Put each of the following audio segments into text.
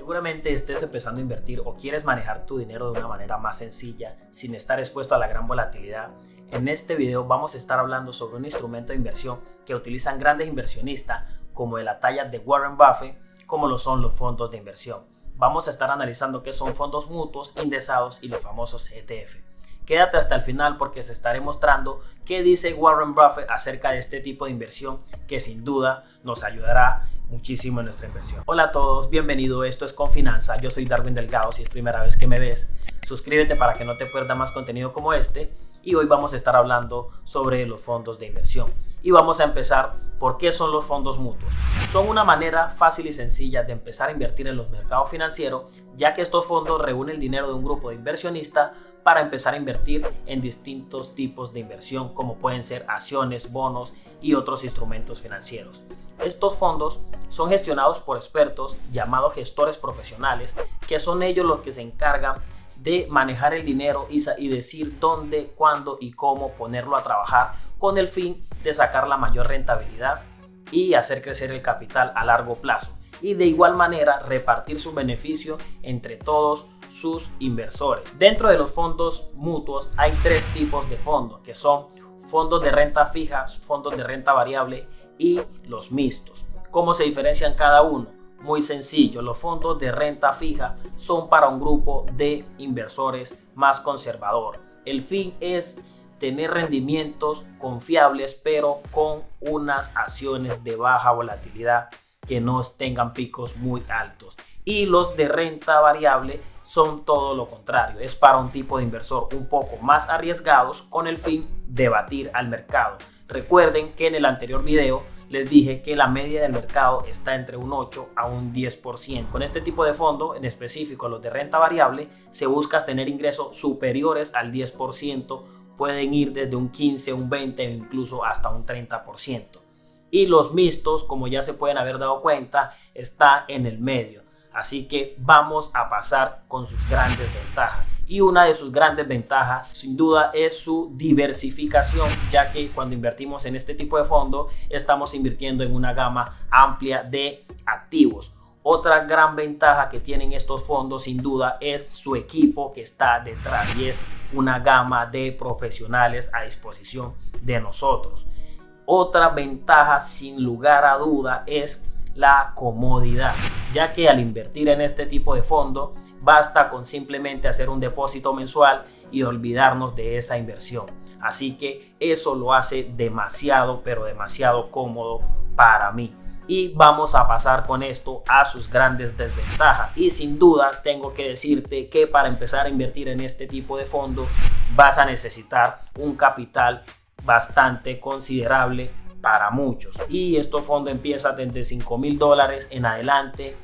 Seguramente estés empezando a invertir o quieres manejar tu dinero de una manera más sencilla sin estar expuesto a la gran volatilidad. En este video vamos a estar hablando sobre un instrumento de inversión que utilizan grandes inversionistas como de la talla de Warren Buffett, como lo son los fondos de inversión. Vamos a estar analizando qué son fondos mutuos, indexados y los famosos ETF. Quédate hasta el final porque se estaré mostrando qué dice Warren Buffett acerca de este tipo de inversión que sin duda nos ayudará muchísimo en nuestra inversión. Hola a todos, bienvenido, esto es Confinanza, yo soy Darwin Delgado. Si es primera vez que me ves, suscríbete para que no te pierdas más contenido como este. Y hoy vamos a estar hablando sobre los fondos de inversión. Y vamos a empezar por qué son los fondos mutuos. Son una manera fácil y sencilla de empezar a invertir en los mercados financieros, ya que estos fondos reúnen el dinero de un grupo de inversionistas para empezar a invertir en distintos tipos de inversión, como pueden ser acciones, bonos y otros instrumentos financieros. Estos fondos son gestionados por expertos llamados gestores profesionales, que son ellos los que se encargan de manejar el dinero y decir dónde, cuándo y cómo ponerlo a trabajar con el fin de sacar la mayor rentabilidad y hacer crecer el capital a largo plazo, y de igual manera repartir sus beneficios entre todos sus inversores. Dentro de los fondos mutuos hay tres tipos de fondos, que son fondos de renta fija, fondos de renta variable y los mixtos. ¿Cómo se diferencian cada uno? Muy sencillo, los fondos de renta fija son para un grupo de inversores más conservador. El fin es tener rendimientos confiables, pero con unas acciones de baja volatilidad que no tengan picos muy altos. Y los de renta variable son todo lo contrario, es para un tipo de inversor un poco más arriesgados con el fin de batir al mercado. Recuerden que en el anterior video les dije que la media del mercado está entre un 8 a un 10%. Con este tipo de fondo, en específico los de renta variable, se busca tener ingresos superiores al 10%, pueden ir desde un 15, un 20 o incluso hasta un 30%. Y los mixtos, como ya se pueden haber dado cuenta, está en el medio. Así que vamos a pasar con sus grandes ventajas. Y una de sus grandes ventajas sin duda es su diversificación, ya que cuando invertimos en este tipo de fondo estamos invirtiendo en una gama amplia de activos. Otra gran ventaja que tienen estos fondos sin duda es su equipo que está detrás, y es una gama de profesionales a disposición de nosotros. Otra ventaja sin lugar a duda es la comodidad, ya que al invertir en este tipo de fondo basta con simplemente hacer un depósito mensual y olvidarnos de esa inversión. Así que eso lo hace demasiado, pero demasiado cómodo para mí. Y vamos a pasar con esto a sus grandes desventajas. Y sin duda tengo que decirte que para empezar a invertir en este tipo de fondo vas a necesitar un capital bastante considerable para muchos. Y estos fondos empiezan desde $5,000 en adelante.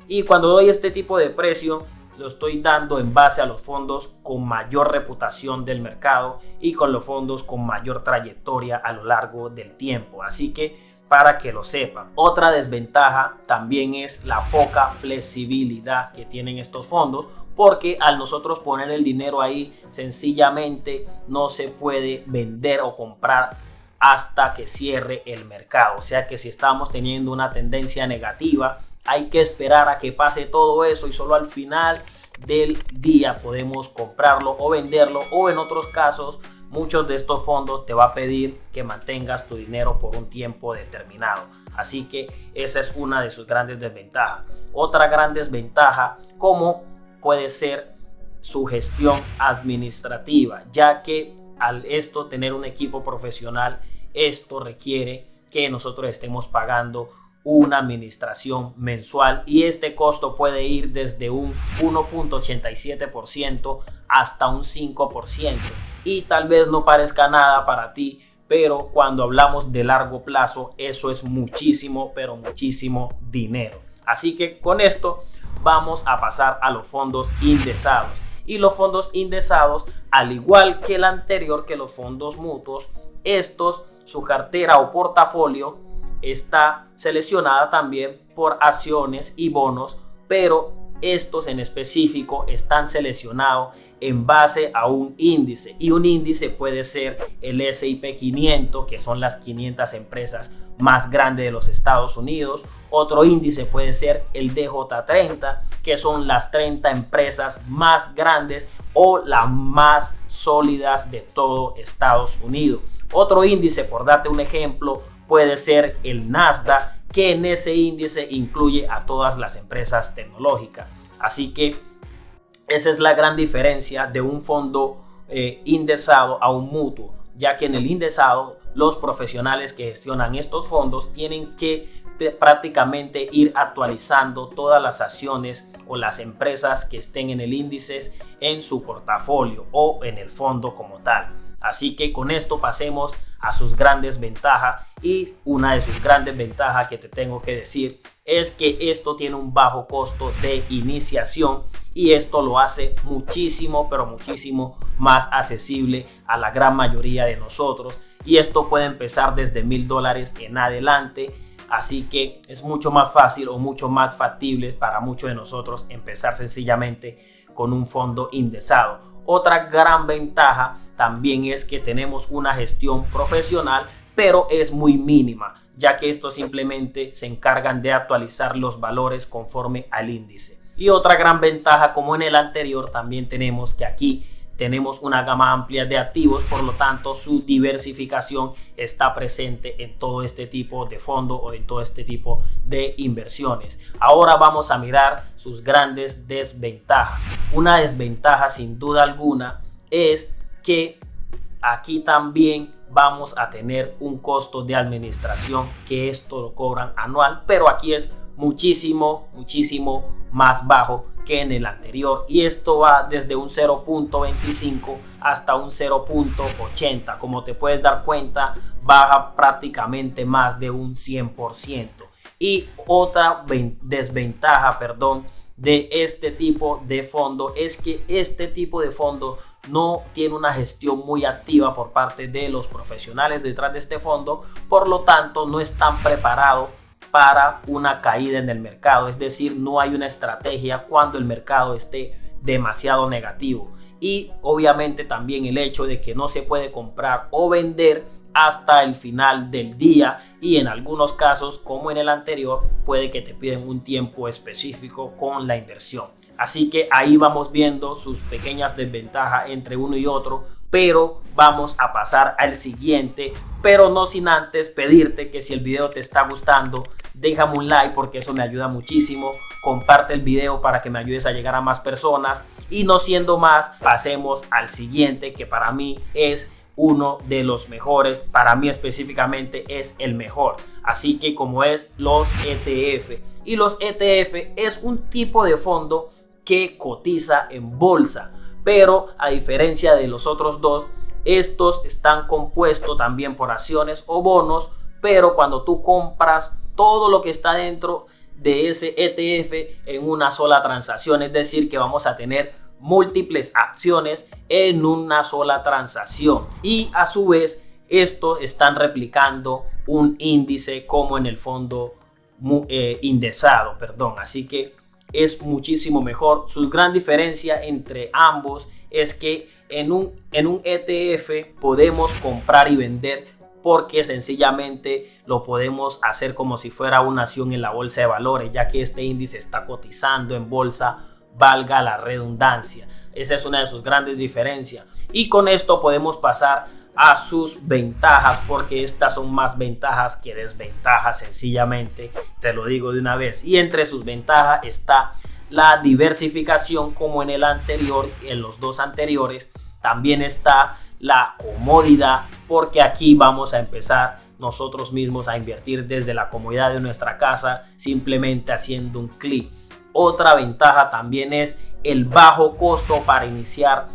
Y cuando doy este tipo de precio, lo estoy dando en base a los fondos con mayor reputación del mercado y con los fondos con mayor trayectoria a lo largo del tiempo. Así que para que lo sepan. Otra desventaja también es la poca flexibilidad que tienen estos fondos, porque al nosotros poner el dinero ahí, sencillamente no se puede vender o comprar hasta que cierre el mercado. O sea que si estamos teniendo una tendencia negativa, hay que esperar a que pase todo eso y solo al final del día podemos comprarlo o venderlo, o en otros casos muchos de estos fondos te va a pedir que mantengas tu dinero por un tiempo determinado. Así que esa es una de sus grandes desventajas. Otra gran desventaja como puede ser su gestión administrativa, ya que al esto tener un equipo profesional, esto requiere que nosotros estemos pagando una administración mensual, y este costo puede ir desde un 1.87% hasta un 5%, y tal vez no parezca nada para ti, pero cuando hablamos de largo plazo eso es muchísimo, pero muchísimo dinero. Así que con esto vamos a pasar a los fondos indexados. Y los fondos indexados, al igual que el anterior, que los fondos mutuos, estos, su cartera o portafolio está seleccionada también por acciones y bonos, pero estos en específico están seleccionados en base a un índice, y un índice puede ser el S&P 500, que son las 500 empresas más grande de los Estados Unidos. Otro índice puede ser el DJ30, que son las 30 empresas más grandes o las más sólidas de todo Estados Unidos. Otro índice, por darte un ejemplo, puede ser el Nasdaq, que en ese índice incluye a todas las empresas tecnológicas. Así que esa es la gran diferencia de un fondo indexado a un mutuo, ya que en el indexado los profesionales que gestionan estos fondos tienen que prácticamente ir actualizando todas las acciones o las empresas que estén en el índice en su portafolio o en el fondo como tal. Así que con esto pasemos a sus grandes ventajas, y una de sus grandes ventajas que te tengo que decir es que esto tiene un bajo costo de iniciación, y esto lo hace muchísimo, pero muchísimo más accesible a la gran mayoría de nosotros, y esto puede empezar desde $1000 en adelante. Así que es mucho más fácil o mucho más factible para muchos de nosotros empezar sencillamente con un fondo indexado. Otra gran ventaja también es que tenemos una gestión profesional, pero es muy mínima, ya que estos simplemente se encargan de actualizar los valores conforme al índice. Y otra gran ventaja, como en el anterior, también tenemos que aquí tenemos una gama amplia de activos, por lo tanto su diversificación está presente en todo este tipo de fondo o en todo este tipo de inversiones. Ahora vamos a mirar sus grandes desventajas. Una desventaja sin duda alguna es que aquí también vamos a tener un costo de administración, que esto lo cobran anual, pero aquí es muchísimo más bajo que en el anterior, y esto va desde un 0.25 hasta un 0.80. Como te puedes dar cuenta, baja prácticamente más de un 100%. Y otra desventaja, de este tipo de fondo es que este tipo de fondo no tiene una gestión muy activa por parte de los profesionales detrás de este fondo, por lo tanto no están preparados para una caída en el mercado, es decir, no hay una estrategia cuando el mercado esté demasiado negativo. Y obviamente también el hecho de que no se puede comprar o vender hasta el final del día, y en algunos casos, como en el anterior, puede que te piden un tiempo específico con la inversión. Así que ahí vamos viendo sus pequeñas desventajas entre uno y otro, pero vamos a pasar al siguiente, pero no sin antes pedirte que si el video te está gustando, déjame un like, porque eso me ayuda muchísimo. Comparte el video para que me ayudes a llegar a más personas, y no siendo más, pasemos al siguiente, que para mí es uno de los mejores, para mí específicamente es el mejor. Así que como es los ETF, y los ETF es un tipo de fondo que cotiza en bolsa, pero a diferencia de los otros dos, estos están compuestos también por acciones o bonos, pero cuando tú compras todo lo que está dentro de ese ETF en una sola transacción, es decir, que vamos a tener múltiples acciones en una sola transacción, y a su vez estos están replicando un índice como en el fondo indexado, así que es muchísimo mejor. Su gran diferencia entre ambos es que en un ETF podemos comprar y vender, porque sencillamente lo podemos hacer como si fuera una acción en la bolsa de valores, ya que este índice está cotizando en bolsa, valga la redundancia. Esa es una de sus grandes diferencias, y con esto podemos pasar a sus ventajas, porque estas son más ventajas que desventajas, sencillamente te lo digo de una vez. Y entre sus ventajas está la diversificación, como en el anterior, en los dos anteriores. También está la comodidad, porque aquí vamos a empezar nosotros mismos a invertir desde la comodidad de nuestra casa, simplemente haciendo un clic. Otra ventaja también es el bajo costo para iniciar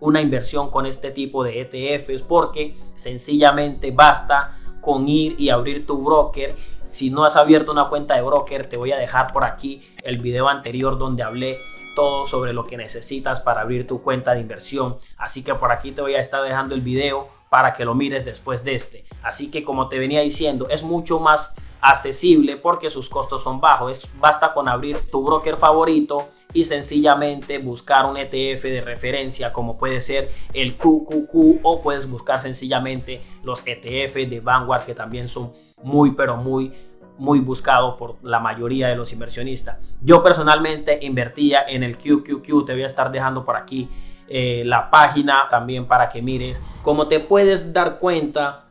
una inversión con este tipo de ETFs, porque sencillamente basta con ir y abrir tu broker. Si no has abierto una cuenta de broker, te voy a dejar por aquí el video anterior donde hablé todo sobre lo que necesitas para abrir tu cuenta de inversión, así que por aquí te voy a estar dejando el video para que lo mires después de este. Así que, como te venía diciendo, es mucho más accesible porque sus costos son bajos. Basta con abrir tu broker favorito y sencillamente buscar un ETF de referencia como puede ser el QQQ, o puedes buscar sencillamente los ETF de Vanguard, que también son muy buscados por la mayoría de los inversionistas. Yo personalmente invertía en el QQQ. Te voy a estar dejando por aquí la página también para que mires. Como te puedes dar cuenta,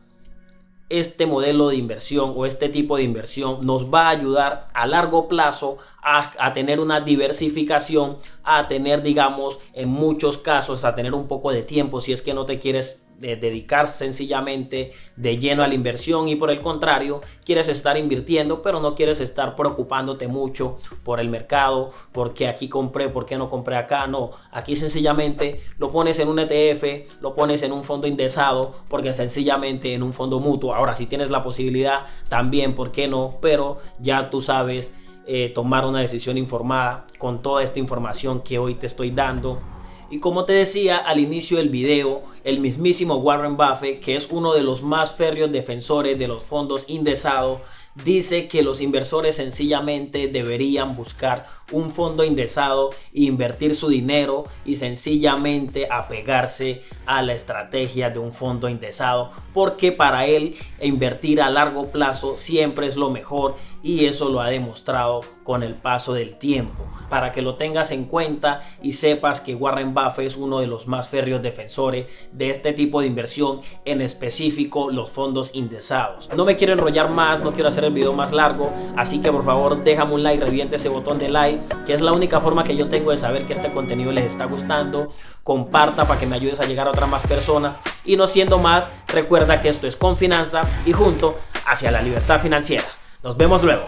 este modelo de inversión o este tipo de inversión nos va a ayudar a largo plazo a tener una diversificación, a tener, digamos, en muchos casos, a tener un poco de tiempo si es que no te quieres dedicar sencillamente de lleno a la inversión, y por el contrario quieres estar invirtiendo pero no quieres estar preocupándote mucho por el mercado, porque aquí compré, por qué no compré acá. No, aquí sencillamente lo pones en un ETF, lo pones en un fondo indexado, porque sencillamente en un fondo mutuo. Ahora, si tienes la posibilidad también, por qué no, pero ya tú sabes tomar una decisión informada con toda esta información que hoy te estoy dando. Y como te decía al inicio del video, el mismísimo Warren Buffett, que es uno de los más férreos defensores de los fondos indexados, dice que los inversores sencillamente deberían buscar un fondo indexado e invertir su dinero y sencillamente apegarse a la estrategia de un fondo indexado, porque para él invertir a largo plazo siempre es lo mejor, y eso lo ha demostrado con el paso del tiempo. Para que lo tengas en cuenta y sepas que Warren Buffett es uno de los más férreos defensores de este tipo de inversión, en específico los fondos indexados. No me quiero enrollar más, no quiero hacer el video más largo, así que por favor déjame un like, reviente ese botón de like, que es la única forma que yo tengo de saber que este contenido les está gustando. Comparta para que me ayudes a llegar a otras más personas, y no siendo más, recuerda que esto es Confinanza y junto hacia la libertad financiera. Nos vemos luego.